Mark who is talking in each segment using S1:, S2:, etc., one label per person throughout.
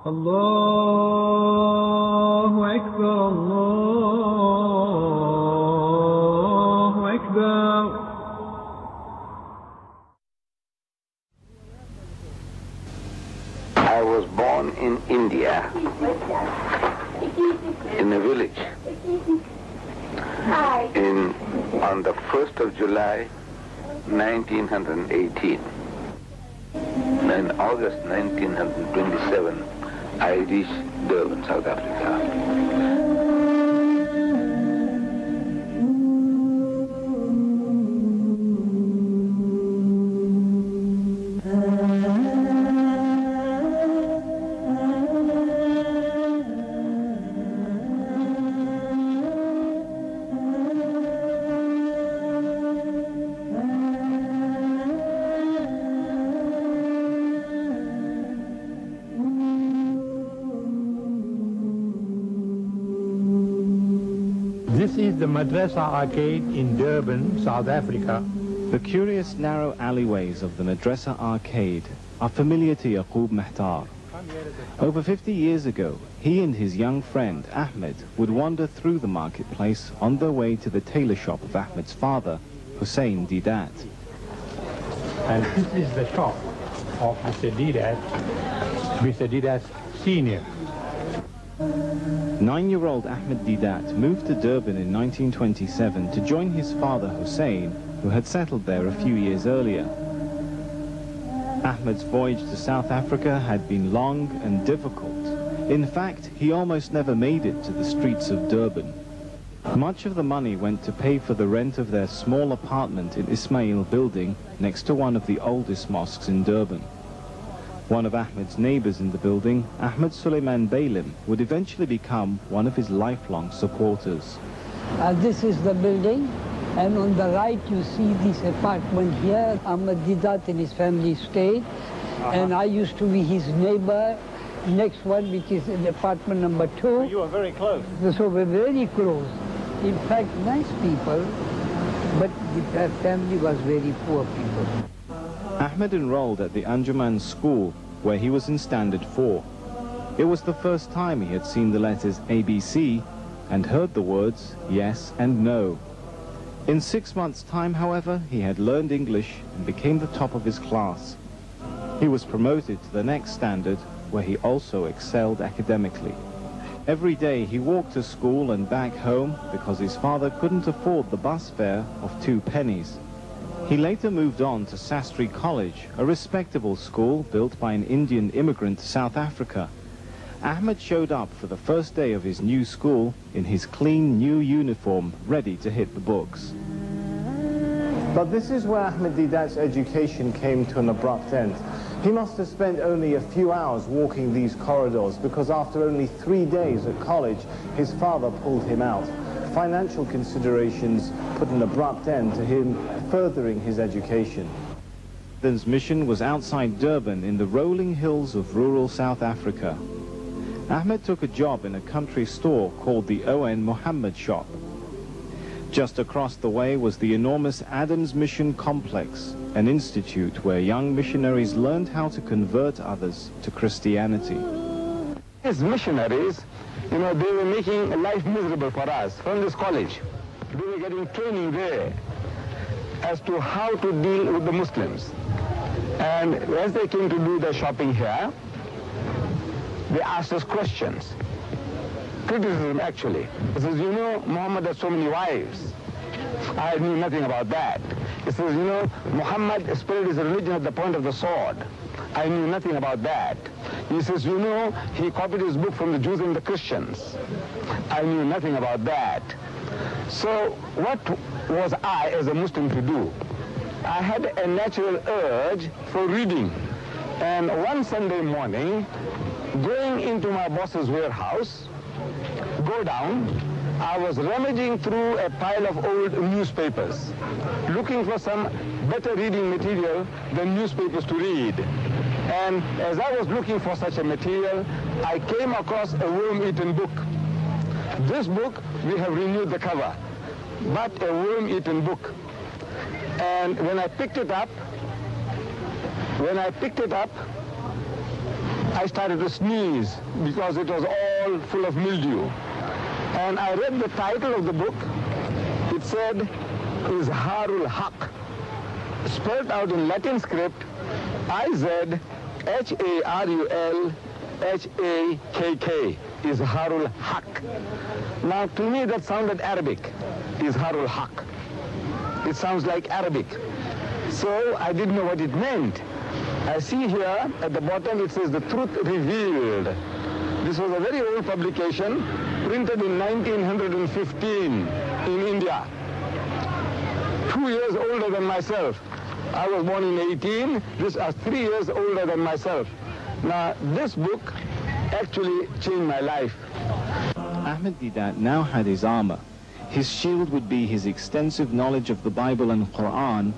S1: الله أكبر الله أكبر.
S2: I was born in India, in a village, on the 1st of July, 1918. In August 1927, I reached Durban, South Africa.
S3: This is the Madrasa Arcade in Durban, South Africa.
S4: The curious narrow alleyways of the Madrasa Arcade are familiar to Yaqub Mehtar. Over 50 years ago, he and his young friend Ahmed would wander through the marketplace on their way to the tailor shop of Ahmed's father, Hussein Deidat.
S3: And this is the shop of Mr. Deidat Senior.
S4: 9-year-old Ahmed Deidat moved to Durban in 1927 to join his father Hussein, who had settled there a few years earlier. Ahmed's voyage to South Africa had been long and difficult. In fact, he almost never made it to the streets of Durban. Much of the money went to pay for the rent of their small apartment in Ismail Building, next to one of the oldest mosques in Durban. One of Ahmed's neighbors in the building, Ahmed Suleiman Beylim, would eventually become one of his lifelong supporters.
S5: This is the building, and on the right you see this apartment here. Ahmed Deidat and his family stayed, and I used to be his neighbor. Next one, which is in apartment number 2.
S3: So you are very close.
S5: So we're very close. In fact, nice people, but the family was very poor people.
S4: Ahmed enrolled at the Anjuman school, where he was in Standard 4. It was the first time he had seen the letters ABC and heard the words yes and no. In 6 months' time, however, he had learned English and became the top of his class. He was promoted to the next standard, where he also excelled academically. Every day he walked to school and back home because his father couldn't afford the bus fare of 2 pennies. He later moved on to Sastry College, a respectable school built by an Indian immigrant to South Africa. Ahmed showed up for the first day of his new school in his clean new uniform, ready to hit the books.
S6: But this is where Ahmed Deidat's education came to an abrupt end. He must have spent only a few hours walking these corridors, because after only 3 days at college, his father pulled him out. Financial considerations put an abrupt end to him furthering his education.
S4: Ahmed's mission was outside Durban in the rolling hills of rural South Africa. Ahmed took a job in a country store called the O.N. Mohammed shop. Just across the way was the enormous Adams Mission Complex, an institute where young missionaries learned how to convert others to Christianity.
S2: These missionaries, they were making life miserable for us from this college. We were getting training there as to how to deal with the Muslims. And as they came to do their shopping here, they asked us questions. Criticism, actually. He says, Muhammad has so many wives. I knew nothing about that. He says, Muhammad spread his religion at the point of the sword. I knew nothing about that. He says, he copied his book from the Jews and the Christians. I knew nothing about that. So what was I as a Muslim to do? I had a natural urge for reading. And one Sunday morning, going into my boss's warehouse, go down, I was rummaging through a pile of old newspapers, looking for some better reading material than newspapers to read. And as I was looking for such a material, I came across a worm-eaten book. This book, we have renewed the cover, but a worm-eaten book. And when I picked it up, I started to sneeze because it was all full of mildew. And I read the title of the book. It said, Izharul Haq, spelled out in Latin script, I-Z-H-A-R-U-L-H-A-K-K, Izharul Haq. Now, to me, that sounded Arabic, Izharul Haq. It sounds like Arabic. So I didn't know what it meant. I see here at the bottom it says the truth revealed. This was a very old publication printed in 1915 in India. 2 years older than myself. I was born in 18, this is 3 years older than myself. Now this book actually changed my life.
S4: Ahmad Deedat now had his armor. His shield would be his extensive knowledge of the Bible and Quran,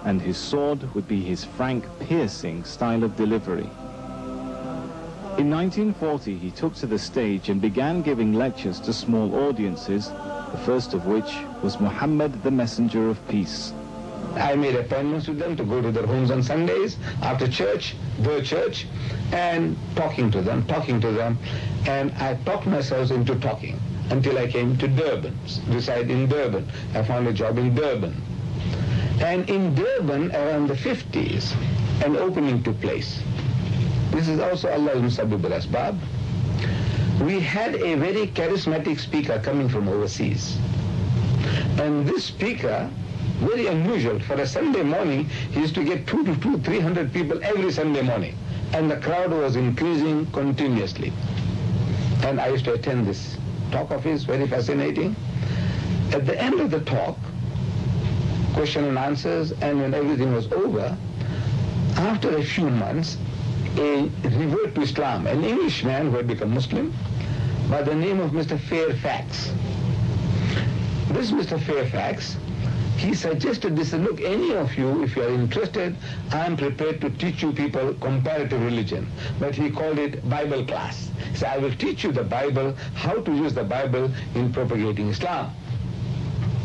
S4: and his sword would be his frank, piercing style of delivery. In 1940, he took to the stage and began giving lectures to small audiences, the first of which was Muhammad, the Messenger of Peace.
S2: I made appointments with them to go to their homes on Sundays, after church, their church, and talking to them, and I talked myself into talking until I came to Durban, reside in Durban. I found a job in Durban. And in Durban, around the 50s, an opening took place. This is also Allah's Musabbib al-Asbab. We had a very charismatic speaker coming from overseas. And this speaker, very unusual, for a Sunday morning, he used to get 300 people every Sunday morning. And the crowd was increasing continuously. And I used to attend this talk of his, very fascinating. At the end of the talk, question and answers, and when everything was over, after a few months, a revert to Islam, an Englishman who had become Muslim, by the name of Mr. Fairfax. This Mr. Fairfax, he suggested this, look, any of you, if you are interested, I am prepared to teach you people comparative religion. But he called it Bible class. He said, I will teach you the Bible, how to use the Bible in propagating Islam.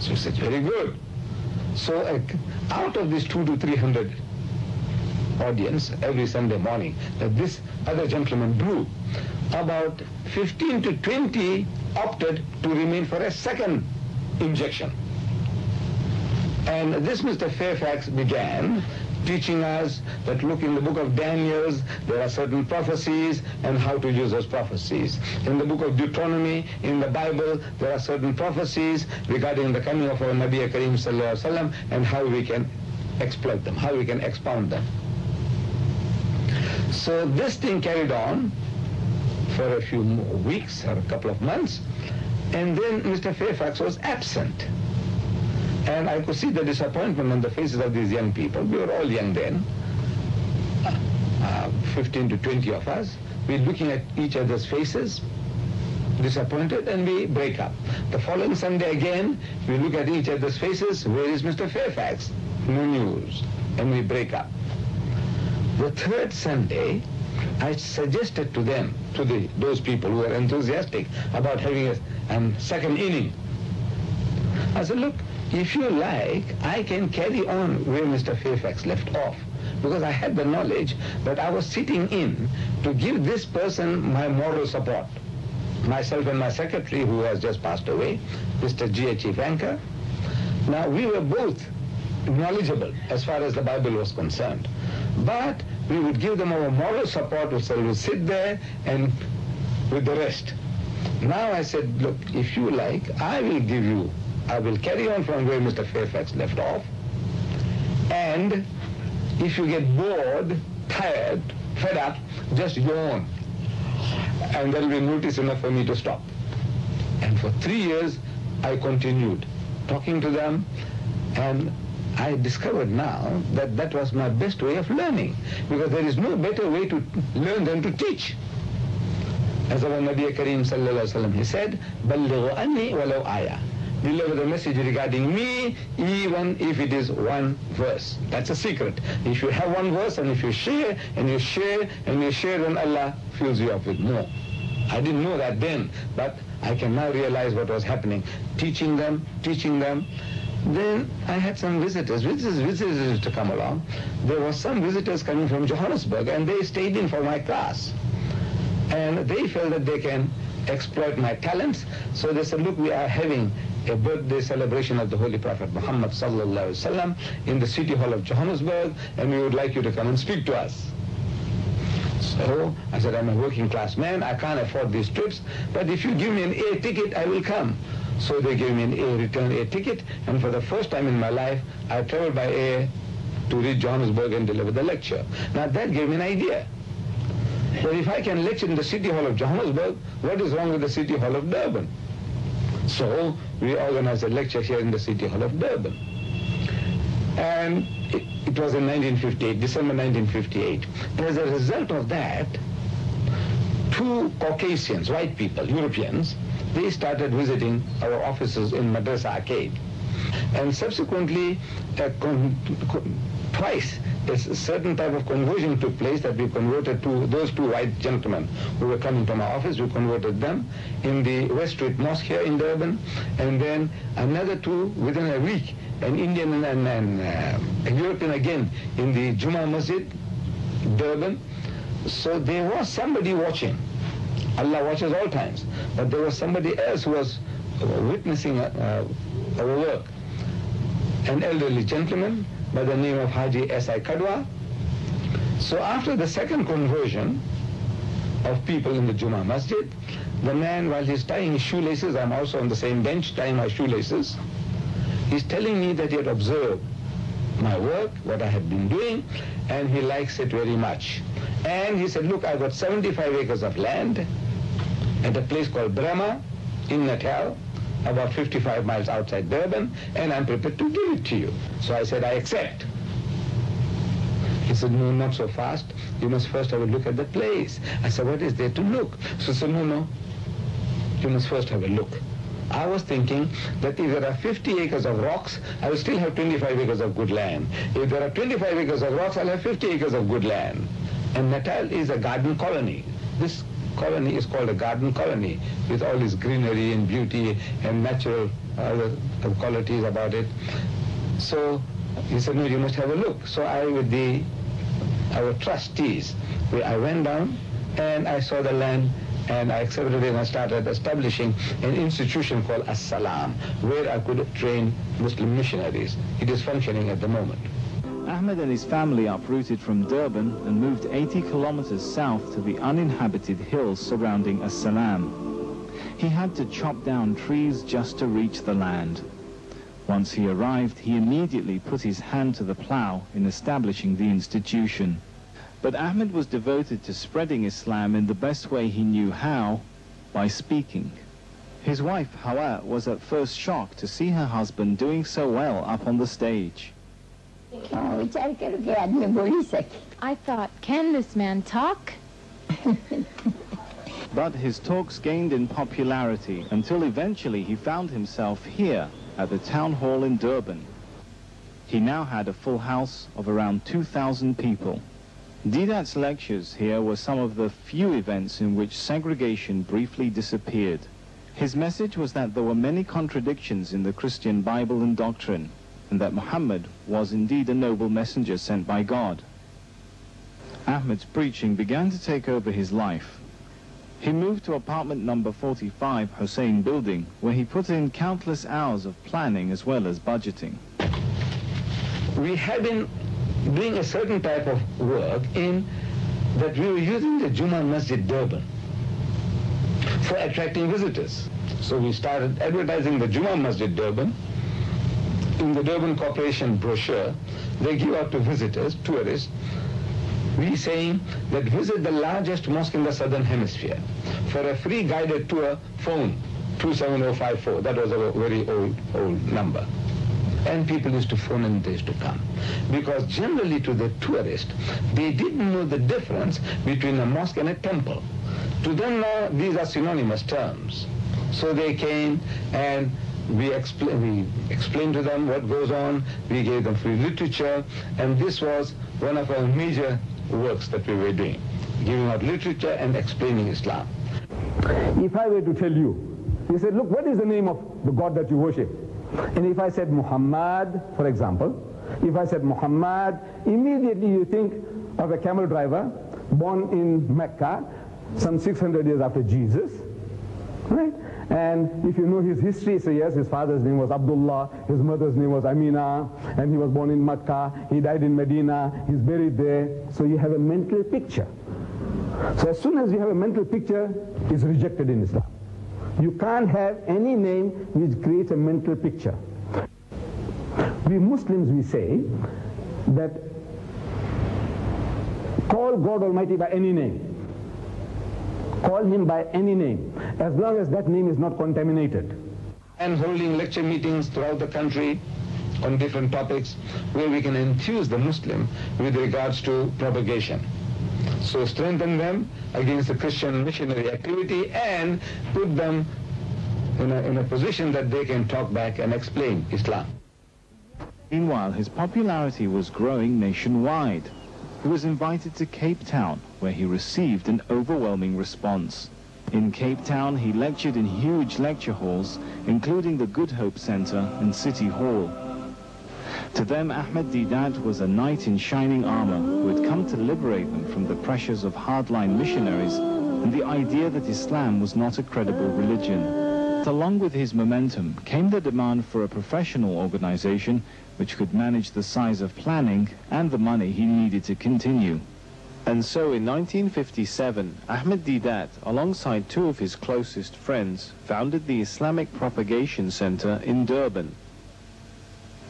S2: So he said, very good. So out of this 200 to 300 audience every Sunday morning that this other gentleman drew, about 15 to 20 opted to remain for a second injection. And this Mr. Fairfax began teaching us that, look, in the book of Daniel, there are certain prophecies and how to use those prophecies. In the book of Deuteronomy, in the Bible, there are certain prophecies regarding the coming of our Nabi Kareem Sallallahu Alaihi Wasallam and how we can exploit them, how we can expound them. So this thing carried on for a few weeks or a couple of months, and then Mr. Fairfax was absent. And I could see the disappointment on the faces of these young people. We were all young then, 15 to 20 of us. We're looking at each other's faces, disappointed, and we break up. The following Sunday again, we look at each other's faces. Where is Mr. Fairfax? No news. And we break up. The third Sunday, I suggested to them, to those people who were enthusiastic about having a second inning, I said, look, if you like, I can carry on where Mr. Fairfax left off, because I had the knowledge that I was sitting in to give this person my moral support. Myself and my secretary, who has just passed away, Mr. G.H. Vanker. Now, we were both knowledgeable as far as the Bible was concerned, but we would give them our moral support, so we would sit there and with the rest. Now I said, look, if you like, I will carry on from where Mr. Fairfax left off, and if you get bored, tired, fed up, just yawn, and there will be notice enough for me to stop. And for 3 years, I continued talking to them, and I discovered now that that was my best way of learning, because there is no better way to learn than to teach. As our Nabi Kareem Sallallahu Alaihi Wasallam, he said, "Ballighu anni walau ayah." Deliver the message regarding me, even if it is one verse. That's a secret. If you have one verse, and if you share, and you share, and you share, then Allah fills you up with more. I didn't know that then, but I can now realize what was happening. Teaching them. Then I had some visitors to come along. There were some visitors coming from Johannesburg, and they stayed in for my class. And they felt that they can exploit my talents. So they said, look, we are having a birthday celebration of the Holy Prophet Muhammad sallallahu alaihi wasallam in the City Hall of Johannesburg, and we would like you to come and speak to us. So I said, I'm a working class man, I can't afford these trips, but if you give me an air ticket, I will come. So they gave me an return air ticket, and for the first time in my life, I traveled by air to reach Johannesburg and deliver the lecture. Now that gave me an idea. But if I can lecture in the City Hall of Johannesburg, what is wrong with the City Hall of Durban? So we organized a lecture here in the City Hall of Durban. And it was in 1958, December 1958. And as a result of that, two Caucasians, white people, Europeans, they started visiting our offices in Madrasa Arcade. And subsequently, twice, a certain type of conversion took place that we converted to those two white gentlemen who were coming from our office. We converted them in the West Street Mosque here in Durban, and then another two within a week, an Indian and a European again in the Juma Masjid, Durban. So there was somebody watching. Allah watches all times. But there was somebody else who was witnessing our work. An elderly gentleman by the name of Haji S.I. Kadwa. So after the second conversion of people in the Juma Masjid, the man, while he's tying his shoelaces, I'm also on the same bench tying my shoelaces, he's telling me that he had observed my work, what I had been doing, and he likes it very much. And he said, look, I've got 75 acres of land at a place called Brahma in Natal, about 55 miles outside Durban, and I'm prepared to give it to you. So I said, I accept. He said, no, not so fast. You must first have a look at the place. I said, what is there to look? So he said, no, you must first have a look. I was thinking that if there are 50 acres of rocks, I will still have 25 acres of good land. If there are 25 acres of rocks, I'll have 50 acres of good land. And Natal is a garden colony. This colony is called a garden colony with all its greenery and beauty and natural other qualities about it. So he said, no, you must have a look. So I, with our trustees, I went down and I saw the land and I accepted it and I started establishing an institution called As-Salam, where I could train Muslim missionaries. It is functioning at the moment.
S4: Ahmed and his family uprooted from Durban and moved 80 kilometers south to the uninhabited hills surrounding As-Salam. He had to chop down trees just to reach the land. Once he arrived, he immediately put his hand to the plow in establishing the institution. But Ahmed was devoted to spreading Islam in the best way he knew how, by speaking. His wife, Hawa, was at first shocked to see her husband doing so well up on the stage.
S7: I thought, can this man talk?
S4: But his talks gained in popularity until eventually he found himself here at the town hall in Durban. He now had a full house of around 2,000 people. Deedat's lectures here were some of the few events in which segregation briefly disappeared. His message was that there were many contradictions in the Christian Bible and doctrine, and that Muhammad was indeed a noble messenger sent by God. Ahmed's preaching began to take over his life. He moved to apartment number 45, Hussein Building, where he put in countless hours of planning as well as budgeting.
S2: We had been doing a certain type of work in that we were using the Juma Masjid Durban for attracting visitors. So we started advertising the Juma Masjid Durban. In the Durban Corporation brochure, they give out to visitors, tourists, we saying that visit the largest mosque in the southern hemisphere. For a free guided tour, phone 27054. That was a very old number. And people used to phone and they used to come. Because generally to the tourist, they didn't know the difference between a mosque and a temple. To them now, these are synonymous terms. So they came and we explained to them what goes on. We gave them free literature. And this was one of our major works that we were doing, giving out literature and explaining Islam.
S8: If I were to tell you, he said, look, what is the name of the God that you worship? And if I said Muhammad, for example, if I said Muhammad, immediately you think of a camel driver born in Mecca, some 600 years after Jesus, right? And if you know his history, so yes, his father's name was Abdullah, his mother's name was Amina, and he was born in Makkah, he died in Medina, he's buried there. So you have a mental picture. So as soon as you have a mental picture, it's rejected in Islam. You can't have any name which creates a mental picture. We Muslims, we say that call God Almighty by any name. Call him by any name, as long as that name is not contaminated.
S2: And holding lecture meetings throughout the country on different topics where we can enthuse the Muslim with regards to propagation. So strengthen them against the Christian missionary activity and put them in a position that they can talk back and explain Islam.
S4: Meanwhile, his popularity was growing nationwide. He was invited to Cape Town, where he received an overwhelming response. In Cape Town, he lectured in huge lecture halls, including the Good Hope Center and City Hall. To them, Ahmad Deedat was a knight in shining armor who had come to liberate them from the pressures of hardline missionaries and the idea that Islam was not a credible religion. Along with his momentum came the demand for a professional organization which could manage the size of planning and the money he needed to continue. And so in 1957, Ahmad Deedat, alongside two of his closest friends, founded the Islamic Propagation Center in Durban.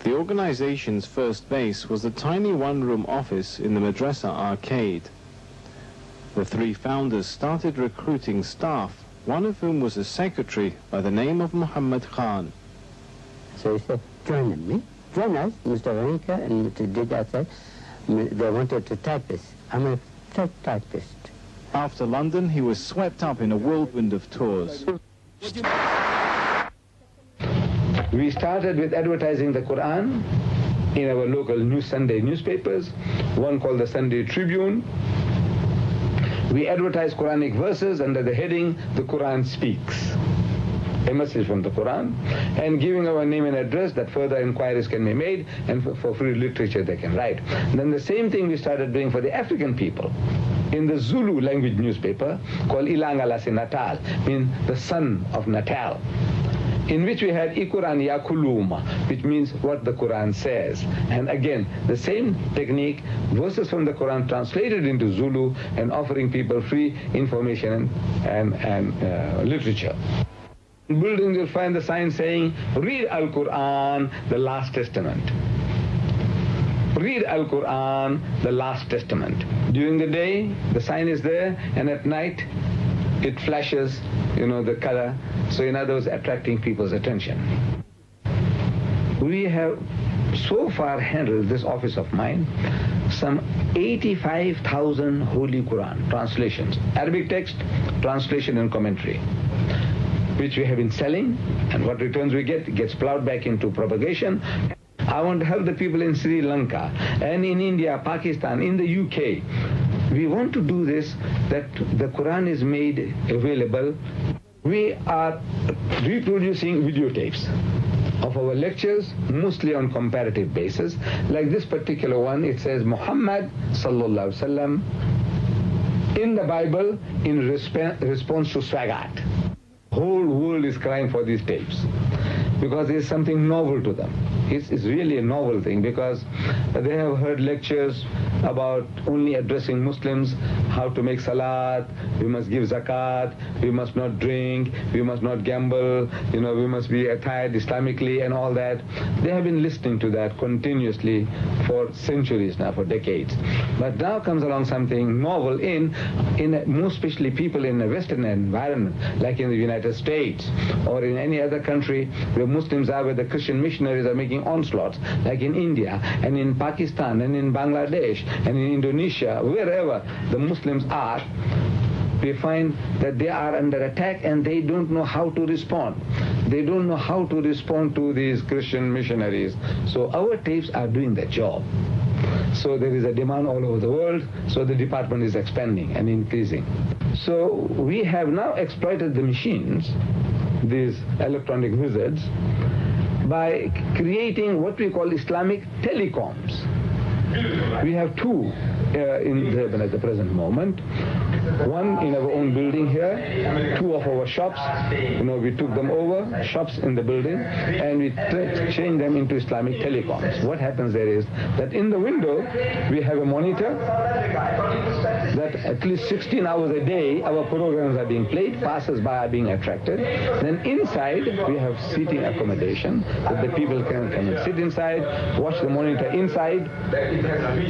S4: The organization's first base was a tiny one-room office in the Madrasa arcade. The three founders started recruiting staff, one of whom was a secretary by the name of Muhammad Khan.
S9: So he said, join me. Join us, Mr. Yahkى and Mr. Deedat said, they wanted to typist. I'm a typist.
S4: After London, he was swept up in a whirlwind of tours.
S2: We started with advertising the Quran in our local Sunday newspapers, one called the Sunday Tribune. We advertised Quranic verses under the heading, The Quran Speaks, a message from the Quran, and giving our name and address that further inquiries can be made, and for free literature they can write. Then the same thing we started doing for the African people in the Zulu language newspaper called Ilanga Lasi Natal, means the son of Natal, in which we had Quran Yakuluma, which means what the Quran says. And again, the same technique, verses from the Quran translated into Zulu and offering people free information and literature. In buildings you'll find the sign saying, read Al-Quran, the Last Testament. Read Al-Quran, the Last Testament. During the day, the sign is there, and at night, it flashes, the color. So in other words, attracting people's attention. We have so far handled this office of mine, some 85,000 Holy Quran translations, Arabic text, translation and commentary, which we have been selling, and what returns we get gets plowed back into propagation. I want to help the people in Sri Lanka and in India, Pakistan, in the UK. We want to do this, that the Quran is made available. We are reproducing videotapes of our lectures, mostly on comparative basis. Like this particular one, it says Muhammad sallallahu alaihi wasallam in the Bible in response to Swagat. Whole world is crying for these tapes because it's something novel to them. It's really a novel thing because they have heard lectures about only addressing Muslims, how to make salat, we must give zakat, we must not drink, we must not gamble, we must be attired Islamically and all that. They have been listening to that continuously for centuries now, for decades. But now comes along something novel most especially people in a Western environment, like in the United States or in any other country where Muslims are, where the Christian missionaries are making onslaughts, like in India and in Pakistan and in Bangladesh and in Indonesia, wherever the Muslims are, we find that they are under attack and they don't know how to respond. They don't know how to respond to these Christian missionaries. So our tapes are doing the job. So there is a demand all over the world, so the department is expanding and increasing. So we have now exploited the machines, these electronic wizards, by creating what we call Islamic telecoms. We have two in Durban at the present moment. One in our own building here, two of our shops, we took them over, shops in the building, and we changed them into Islamic telecoms. What happens there is that in the window, we have a monitor that at least 16 hours a day, our programs are being played, passers-by are being attracted. Then inside, we have seating accommodation, that the people can come and sit inside, watch the monitor inside,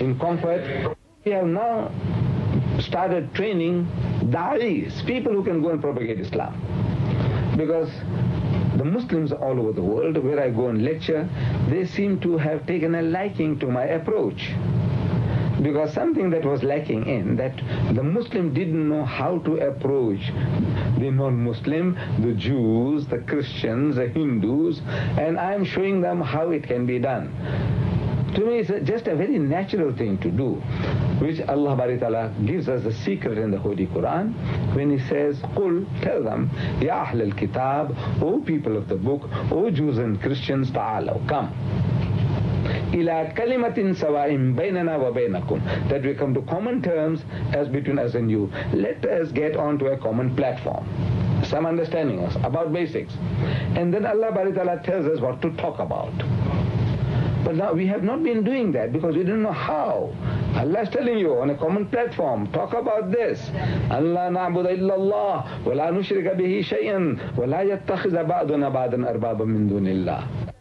S2: in comfort. We have now started training da'is, people who can go and propagate Islam. Because the Muslims all over the world, where I go and lecture, they seem to have taken a liking to my approach. Because something that was lacking in, that the Muslim didn't know how to approach the non-Muslim, the Jews, the Christians, the Hindus, and I'm showing them how it can be done. To me, it's just a very natural thing to do, which Allah Bari Ta'ala gives us the secret in the Holy Quran when He says, "Qul," tell them, "Ya Ahl al-Kitab, O people of the book, O Jews and Christians, ta'alaw, come. Ila kalimatin sawa'in baynana wa baynakum," that we come to common terms as between us and you. Let us get onto a common platform, some understanding us about basics. And then Allah Bari Ta'ala tells us what to talk about. But now we have not been doing that because we don't know how. Allah is telling you on a common platform, talk about this. Allah na'budu illallah wa la nushrika bihi shay'an wa la yattakhidha ba'duna ba'dan arbaba min dunillah.